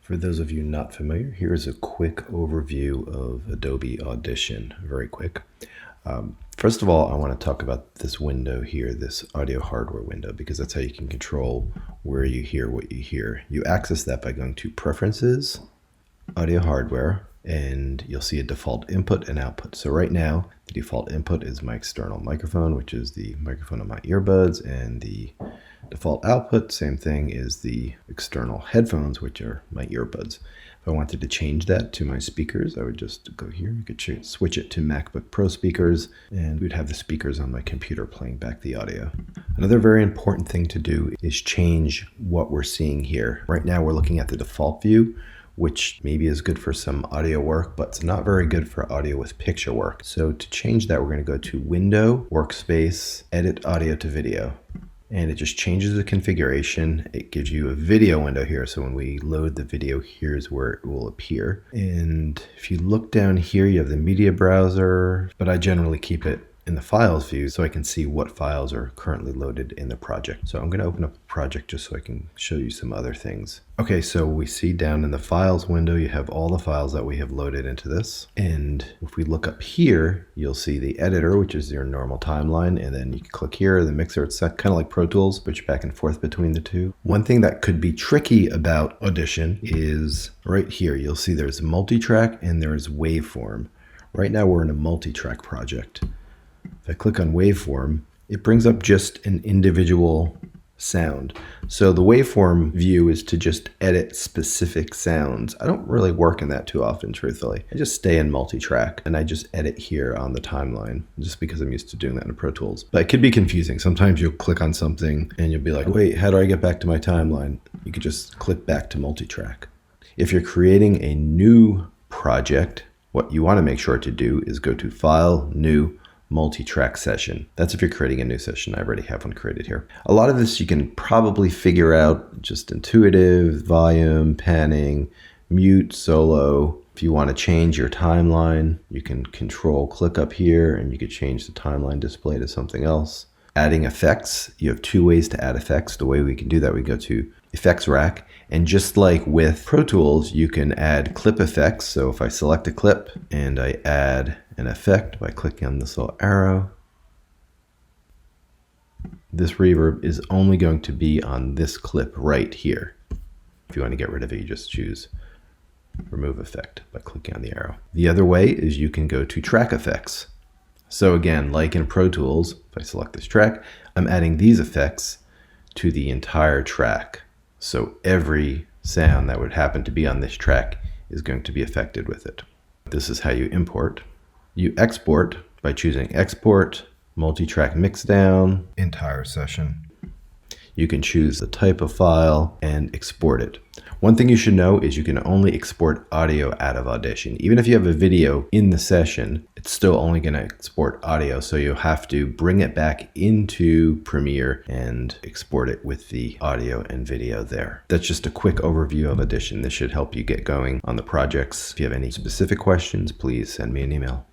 For those of you not familiar, here's a quick overview of Adobe Audition, very quick. First of all, I want to talk about this window here, this audio hardware window, because that's how you can control where you hear what you hear. You access that by going to Preferences, Audio Hardware, and you'll see a default input and output. So right now, the default input is my external microphone, which is the microphone on my earbuds, and the default output, same thing, is the external headphones, which are my earbuds. If I wanted to change that to my speakers, I would just go here. You could switch it to MacBook Pro speakers, and we'd have the speakers on my computer playing back the audio. Another very important thing to do is change what we're seeing here. Right now, we're looking at the default view, which maybe is good for some audio work, but it's not very good for audio with picture work. So to change that, we're going to go to Window, Workspace, Edit Audio to Video. And it just changes the configuration. It gives you a video window here. So when we load the video, here's where it will appear. And if you look down here, you have the media browser, but I generally keep it in the files view so I can see what files are currently loaded in the project. So I'm going to open up the project just so I can show you some other things. Okay, so we see down in the files window, you have all the files that we have loaded into this. And if we look up here, you'll see the editor, which is your normal timeline. And then you can click here, the mixer. It's set kind of like Pro Tools, switch back and forth between the two. One thing that could be tricky about Audition is right here, you'll see there's multitrack and there's waveform. Right now we're in a multitrack project. If I click on waveform, it brings up just an individual sound. So the waveform view is to just edit specific sounds. I don't really work in that too often, truthfully. I just stay in multitrack and I just edit here on the timeline just because I'm used to doing that in Pro Tools. But it could be confusing. Sometimes you'll click on something and you'll be like, wait, how do I get back to my timeline? You could just click back to multitrack. If you're creating a new project, what you want to make sure to do is go to File, New, Multi-track session. That's if you're creating a new session. I already have one created here. A lot of this you can probably figure out just intuitive, volume, panning, mute, solo. If you want to change your timeline, you can control click up here and you could change the timeline display to something else. Adding effects, you have two ways to add effects. The way we can do that, we go to Effects Rack. And just like with Pro Tools, you can add clip effects. So if I select a clip and I add an effect by clicking on this little arrow, this reverb is only going to be on this clip right here. If you want to get rid of it, you just choose Remove Effect by clicking on the arrow. The other way is you can go to Track Effects. So again, like in Pro Tools, if I select this track, I'm adding these effects to the entire track. So every sound that would happen to be on this track is going to be affected with it. This is how you import. You export by choosing Export, Multi-track Mixdown, Entire Session. You can choose the type of file and export it. One thing you should know is you can only export audio out of Audition. Even if you have a video in the session, it's still only going to export audio. So you'll have to bring it back into Premiere and export it with the audio and video there. That's just a quick overview of Audition. This should help you get going on the projects. If you have any specific questions, please send me an email.